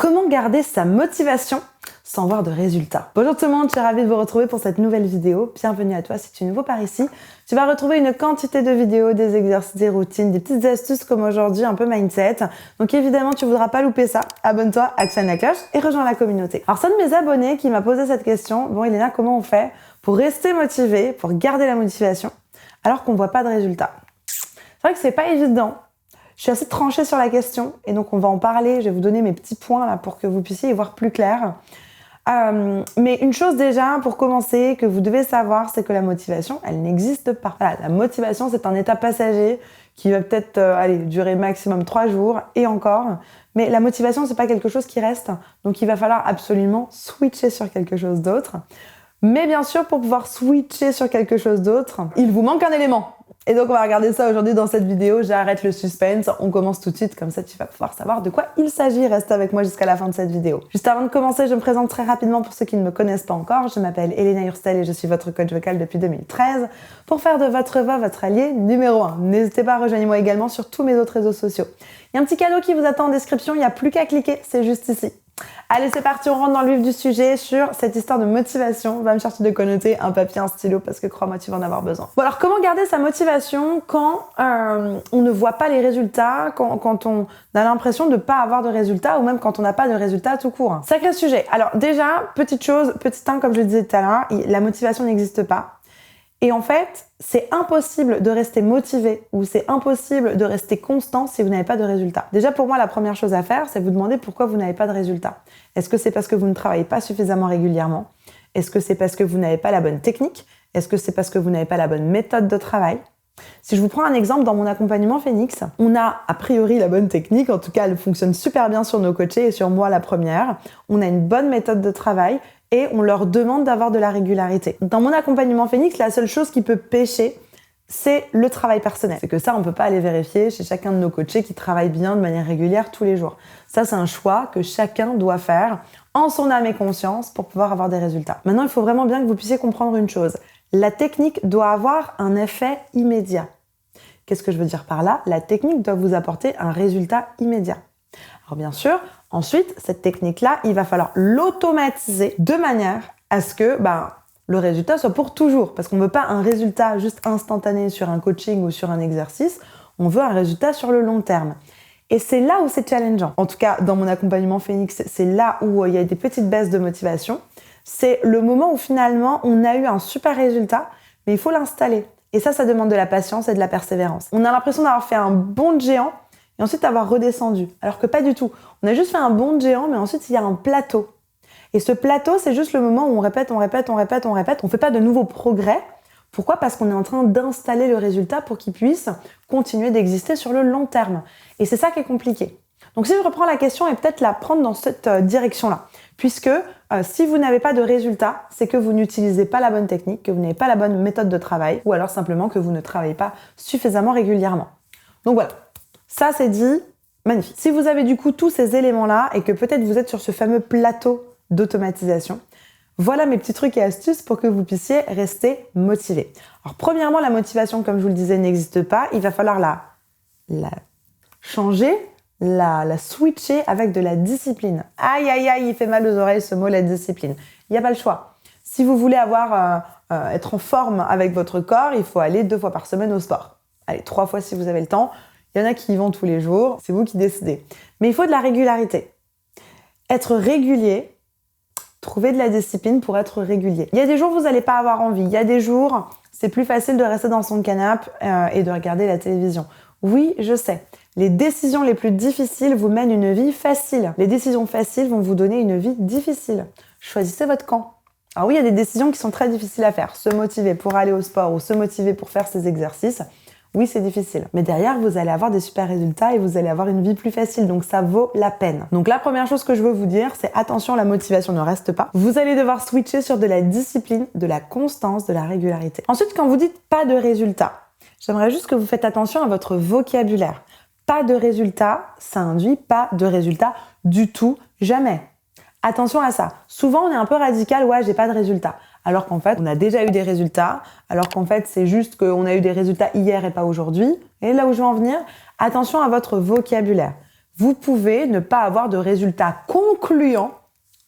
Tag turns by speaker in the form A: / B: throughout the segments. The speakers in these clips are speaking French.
A: Comment garder sa motivation sans voir de résultats? Bonjour tout le monde, je suis ravie de vous retrouver pour cette nouvelle vidéo. Bienvenue à toi si tu es nouveau par ici. Tu vas retrouver une quantité de vidéos, des exercices, des routines, des petites astuces comme aujourd'hui, un peu mindset. Donc évidemment, tu ne voudras pas louper ça. Abonne-toi, actionne la cloche et rejoins la communauté. Alors c'est un de mes abonnés qui m'a posé cette question. Bon Elena, comment on fait pour rester motivé, pour garder la motivation alors qu'on ne voit pas de résultats? C'est vrai que c'est pas évident. Je suis assez tranchée sur la question et donc on va en parler. Je vais vous donner mes petits points là pour que vous puissiez y voir plus clair. Mais une chose déjà pour commencer que vous devez savoir, c'est que la motivation, elle n'existe pas. Voilà, la motivation, c'est un état passager qui va peut-être durer maximum 3 jours et encore. Mais la motivation, c'est pas quelque chose qui reste. Donc il va falloir absolument switcher sur quelque chose d'autre. Mais bien sûr, pour pouvoir switcher sur quelque chose d'autre, il vous manque un élément. Et donc on va regarder ça aujourd'hui dans cette vidéo. J'arrête le suspense, on commence tout de suite, comme ça tu vas pouvoir savoir de quoi il s'agit. Reste avec moi jusqu'à la fin de cette vidéo. Juste avant de commencer, je me présente très rapidement pour ceux qui ne me connaissent pas encore. Je m'appelle Elena Hurstel et je suis votre coach vocal depuis 2013 pour faire de votre voix votre allié numéro 1. N'hésitez pas à rejoindre moi également sur tous mes autres réseaux sociaux. Il y a un petit cadeau qui vous attend en description, il n'y a plus qu'à cliquer, c'est juste ici. Allez, c'est parti, on rentre dans le vif du sujet sur cette histoire de motivation. Va me chercher de quoi noter, un papier, un stylo, parce que crois-moi, tu vas en avoir besoin. Bon, alors comment garder sa motivation quand on ne voit pas les résultats, quand on a l'impression de ne pas avoir de résultats, ou même quand on n'a pas de résultats tout court? Sacré sujet. Alors déjà, petite chose, petit 1, comme je le disais tout à l'heure, la motivation n'existe pas. Et en fait, c'est impossible de rester motivé ou c'est impossible de rester constant si vous n'avez pas de résultats. Déjà, pour moi, la première chose à faire, c'est vous demander pourquoi vous n'avez pas de résultats. Est-ce que c'est parce que vous ne travaillez pas suffisamment régulièrement? Est-ce que c'est parce que vous n'avez pas la bonne technique? Est-ce que c'est parce que vous n'avez pas la bonne méthode de travail? Si je vous prends un exemple, dans mon accompagnement Phoenix, on a a priori la bonne technique, en tout cas elle fonctionne super bien sur nos coachés et sur moi la première. On a une bonne méthode de travail et on leur demande d'avoir de la régularité. Dans mon accompagnement Phoenix, la seule chose qui peut pêcher, c'est le travail personnel. C'est que ça, on ne peut pas aller vérifier chez chacun de nos coachés qui travaillent bien de manière régulière tous les jours. Ça, c'est un choix que chacun doit faire en son âme et conscience pour pouvoir avoir des résultats. Maintenant, il faut vraiment bien que vous puissiez comprendre une chose. La technique doit avoir un effet immédiat. Qu'est-ce que je veux dire par là? La technique doit vous apporter un résultat immédiat. Alors bien sûr, ensuite, cette technique-là, il va falloir l'automatiser de manière à ce que le résultat soit pour toujours. Parce qu'on ne veut pas un résultat juste instantané sur un coaching ou sur un exercice, on veut un résultat sur le long terme. Et c'est là où c'est challengeant. En tout cas, dans mon accompagnement Phoenix, c'est là où il y a des petites baisses de motivation. C'est le moment où finalement on a eu un super résultat, mais il faut l'installer. Et ça demande de la patience et de la persévérance. On a l'impression d'avoir fait un bond de géant et ensuite avoir redescendu. Alors que pas du tout. On a juste fait un bond de géant, mais ensuite il y a un plateau. Et ce plateau, c'est juste le moment où on répète. On ne fait pas de nouveaux progrès. Pourquoi? Parce qu'on est en train d'installer le résultat pour qu'il puisse continuer d'exister sur le long terme. Et c'est ça qui est compliqué. Donc si je reprends la question et peut-être la prendre dans cette direction-là, puisque si vous n'avez pas de résultat, c'est que vous n'utilisez pas la bonne technique, que vous n'avez pas la bonne méthode de travail, ou alors simplement que vous ne travaillez pas suffisamment régulièrement. Donc voilà, ça c'est dit, magnifique. Si vous avez du coup tous ces éléments-là et que peut-être vous êtes sur ce fameux plateau d'automatisation, voilà mes petits trucs et astuces pour que vous puissiez rester motivé. Alors premièrement, la motivation, comme je vous le disais, n'existe pas. Il va falloir la changer, la switcher avec de la discipline. Aïe, aïe, aïe, il fait mal aux oreilles ce mot, la discipline. Il n'y a pas le choix. Si vous voulez être en forme avec votre corps, il faut aller 2 fois par semaine au sport. Allez, 3 fois si vous avez le temps. Il y en a qui y vont tous les jours, c'est vous qui décidez. Mais il faut de la régularité. Être régulier, trouver de la discipline pour être régulier. Il y a des jours où vous n'allez pas avoir envie. Il y a des jours, c'est plus facile de rester dans son canapé et de regarder la télévision. Oui, je sais. Les décisions les plus difficiles vous mènent une vie facile. Les décisions faciles vont vous donner une vie difficile. Choisissez votre camp. Alors oui, il y a des décisions qui sont très difficiles à faire. Se motiver pour aller au sport ou se motiver pour faire ses exercices. Oui, c'est difficile. Mais derrière, vous allez avoir des super résultats et vous allez avoir une vie plus facile. Donc, ça vaut la peine. Donc, la première chose que je veux vous dire, c'est attention, la motivation ne reste pas. Vous allez devoir switcher sur de la discipline, de la constance, de la régularité. Ensuite, quand vous dites pas de résultats, j'aimerais juste que vous faites attention à votre vocabulaire. Pas de résultats, ça induit pas de résultats du tout, jamais. Attention à ça. Souvent, on est un peu radical, ouais, j'ai pas de résultats. Alors qu'en fait, on a déjà eu des résultats, alors qu'en fait, c'est juste qu'on a eu des résultats hier et pas aujourd'hui. Et là où je veux en venir, attention à votre vocabulaire. Vous pouvez ne pas avoir de résultats concluants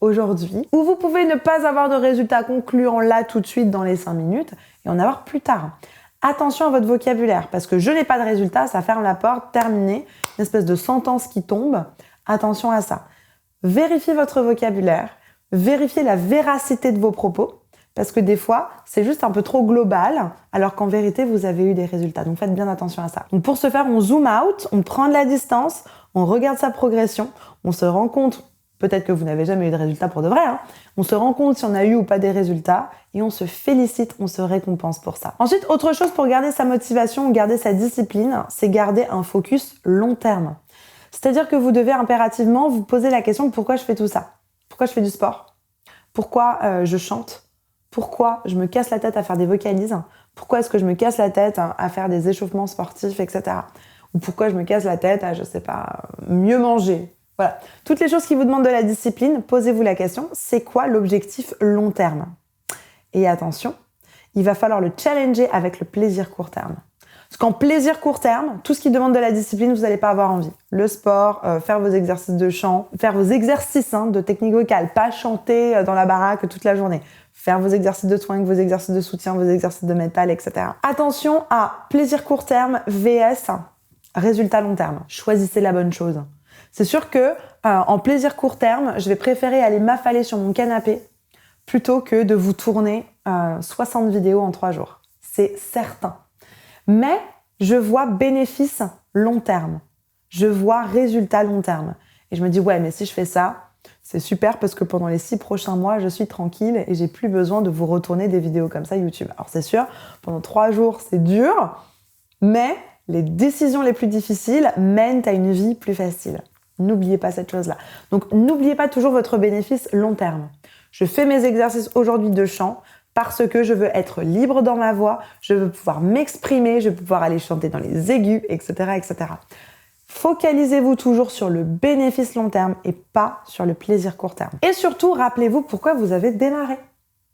A: aujourd'hui, ou vous pouvez ne pas avoir de résultats concluants là tout de suite dans les 5 minutes et en avoir plus tard. Attention à votre vocabulaire, parce que je n'ai pas de résultat, ça ferme la porte, terminé, une espèce de sentence qui tombe. Attention à ça. Vérifiez votre vocabulaire, vérifiez la véracité de vos propos, parce que des fois, c'est juste un peu trop global, alors qu'en vérité, vous avez eu des résultats. Donc faites bien attention à ça. Donc pour ce faire, on zoom out, on prend de la distance, on regarde sa progression, on se rend compte, peut-être que vous n'avez jamais eu de résultats pour de vrai, on se rend compte si on a eu ou pas des résultats, et on se félicite, on se récompense pour ça. Ensuite, autre chose pour garder sa motivation, garder sa discipline, c'est garder un focus long terme. C'est-à-dire que vous devez impérativement vous poser la question « Pourquoi je fais tout ça ? Pourquoi je fais du sport ? Pourquoi je chante ? Pourquoi je me casse la tête à faire des vocalises ? Pourquoi est-ce que je me casse la tête à faire des échauffements sportifs, etc. Ou pourquoi je me casse la tête à, je sais pas, mieux manger ? Voilà. Toutes les choses qui vous demandent de la discipline, posez-vous la question, c'est quoi l'objectif long terme ? Et attention, il va falloir le challenger avec le plaisir court terme. Parce qu'en plaisir court terme, tout ce qui demande de la discipline, vous n'allez pas avoir envie. Le sport, faire vos exercices de chant, faire vos exercices de technique vocale, pas chanter dans la baraque toute la journée. Faire vos exercices de swing, vos exercices de soutien, vos exercices de métal, etc. Attention à plaisir court terme vs résultat long terme. Choisissez la bonne chose. C'est sûr que en plaisir court terme, je vais préférer aller m'affaler sur mon canapé plutôt que de vous tourner 60 vidéos en 3 jours. C'est certain. Mais je vois bénéfice long terme. Je vois résultat long terme. Et je me dis, ouais, mais si je fais ça, c'est super parce que pendant les 6 prochains mois, je suis tranquille et j'ai plus besoin de vous retourner des vidéos comme ça YouTube. Alors c'est sûr, pendant 3 jours, c'est dur, mais les décisions les plus difficiles mènent à une vie plus facile. N'oubliez pas cette chose-là. Donc n'oubliez pas toujours votre bénéfice long terme. Je fais mes exercices aujourd'hui de chant parce que je veux être libre dans ma voix, je veux pouvoir m'exprimer, je veux pouvoir aller chanter dans les aigus, etc., etc. Focalisez-vous toujours sur le bénéfice long terme et pas sur le plaisir court terme. Et surtout, rappelez-vous pourquoi vous avez démarré.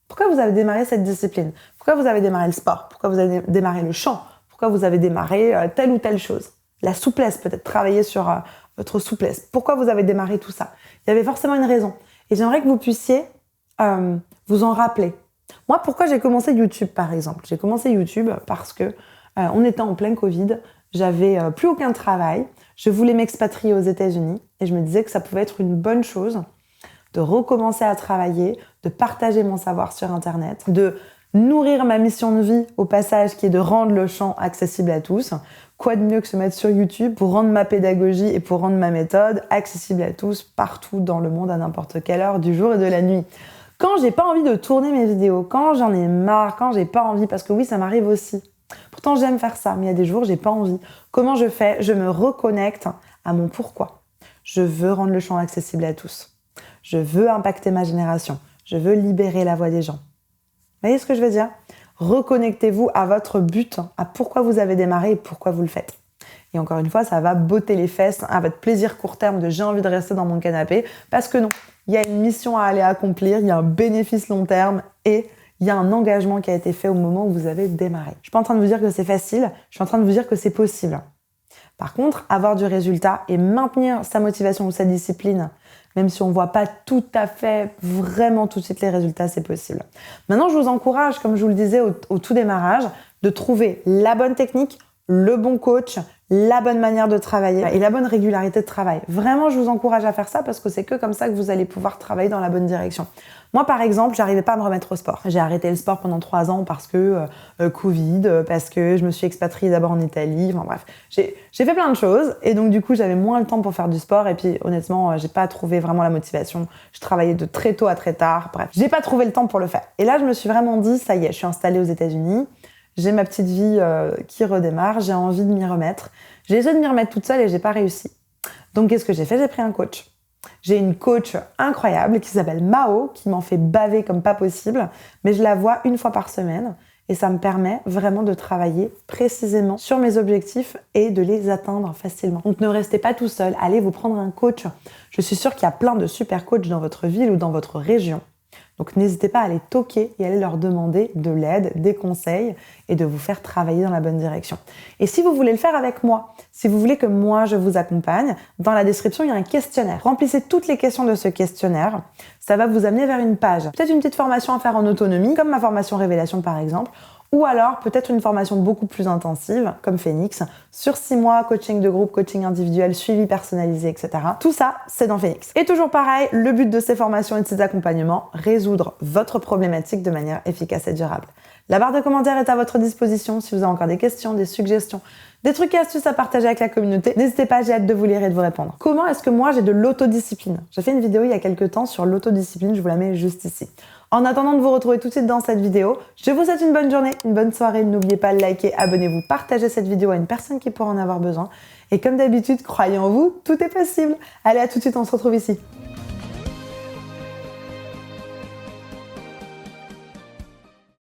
A: Pourquoi vous avez démarré cette discipline ? Pourquoi vous avez démarré le sport ? Pourquoi vous avez démarré le chant ? Pourquoi vous avez démarré telle ou telle chose ? La souplesse, peut-être travailler sur votre souplesse. Pourquoi vous avez démarré tout ça ? Il y avait forcément une raison. Et j'aimerais que vous puissiez vous en rappeler. Moi, pourquoi j'ai commencé YouTube, par exemple ? J'ai commencé YouTube parce que on était en plein Covid, j'avais plus aucun travail, je voulais m'expatrier aux États-Unis et je me disais que ça pouvait être une bonne chose de recommencer à travailler, de partager mon savoir sur Internet, de nourrir ma mission de vie au passage qui est de rendre le chant accessible à tous. Quoi de mieux que se mettre sur YouTube pour rendre ma pédagogie et pour rendre ma méthode accessible à tous partout dans le monde à n'importe quelle heure du jour et de la nuit. Quand j'ai pas envie de tourner mes vidéos, quand j'en ai marre, quand j'ai pas envie, parce que oui, ça m'arrive aussi. Pourtant, j'aime faire ça, mais il y a des jours, j'ai pas envie. Comment je fais ? Je me reconnecte à mon pourquoi. Je veux rendre le chant accessible à tous. Je veux impacter ma génération. Je veux libérer la voix des gens. Vous voyez ce que je veux dire ? Reconnectez-vous à votre but, à pourquoi vous avez démarré et pourquoi vous le faites. Et encore une fois, ça va botter les fesses à votre plaisir court terme de j'ai envie de rester dans mon canapé, parce que non, il y a une mission à aller accomplir, il y a un bénéfice long terme et il y a un engagement qui a été fait au moment où vous avez démarré. Je suis pas en train de vous dire que c'est facile, je suis en train de vous dire que c'est possible. Par contre, avoir du résultat et maintenir sa motivation ou sa discipline, même si on voit pas tout à fait vraiment tout de suite les résultats, c'est possible. Maintenant, je vous encourage, comme je vous le disais au tout démarrage, de trouver la bonne technique, le bon coach, la bonne manière de travailler et la bonne régularité de travail. Vraiment, je vous encourage à faire ça parce que c'est que comme ça que vous allez pouvoir travailler dans la bonne direction. Moi, par exemple, j'arrivais pas à me remettre au sport. J'ai arrêté le sport pendant 3 ans parce que Covid, parce que je me suis expatriée d'abord en Italie. Enfin bref, j'ai fait plein de choses et donc du coup, j'avais moins le temps pour faire du sport et puis honnêtement, j'ai pas trouvé vraiment la motivation. Je travaillais de très tôt à très tard. Bref, j'ai pas trouvé le temps pour le faire. Et là, je me suis vraiment dit, ça y est, je suis installée aux États-Unis. J'ai ma petite vie qui redémarre, j'ai envie de m'y remettre. J'ai essayé de m'y remettre toute seule et j'ai pas réussi. Donc qu'est-ce que j'ai fait ? J'ai pris un coach. J'ai une coach incroyable qui s'appelle Mao, qui m'en fait baver comme pas possible, mais je la vois 1 fois par semaine et ça me permet vraiment de travailler précisément sur mes objectifs et de les atteindre facilement. Donc ne restez pas tout seul, allez vous prendre un coach. Je suis sûre qu'il y a plein de super coachs dans votre ville ou dans votre région. Donc n'hésitez pas à les toquer et à aller leur demander de l'aide, des conseils et de vous faire travailler dans la bonne direction. Et si vous voulez le faire avec moi, si vous voulez que moi je vous accompagne, dans la description il y a un questionnaire. Remplissez toutes les questions de ce questionnaire. Ça va vous amener vers une page. Peut-être une petite formation à faire en autonomie, comme ma formation Révélation par exemple, ou alors peut-être une formation beaucoup plus intensive, comme Phoenix, sur 6 mois, coaching de groupe, coaching individuel, suivi personnalisé, etc. Tout ça, c'est dans Phoenix. Et toujours pareil, le but de ces formations et de ces accompagnements, résoudre votre problématique de manière efficace et durable. La barre de commentaires est à votre disposition si vous avez encore des questions, des suggestions, des trucs et astuces à partager avec la communauté. N'hésitez pas, j'ai hâte de vous lire et de vous répondre. Comment est-ce que moi j'ai de l'autodiscipline? J'ai fait une vidéo il y a quelques temps sur l'autodiscipline, je vous la mets juste ici. En attendant de vous retrouver tout de suite dans cette vidéo, je vous souhaite une bonne journée, une bonne soirée. N'oubliez pas de liker, abonnez-vous, partagez cette vidéo à une personne qui pourra en avoir besoin. Et comme d'habitude, croyez en vous, tout est possible. Allez, à tout de suite, on se retrouve ici.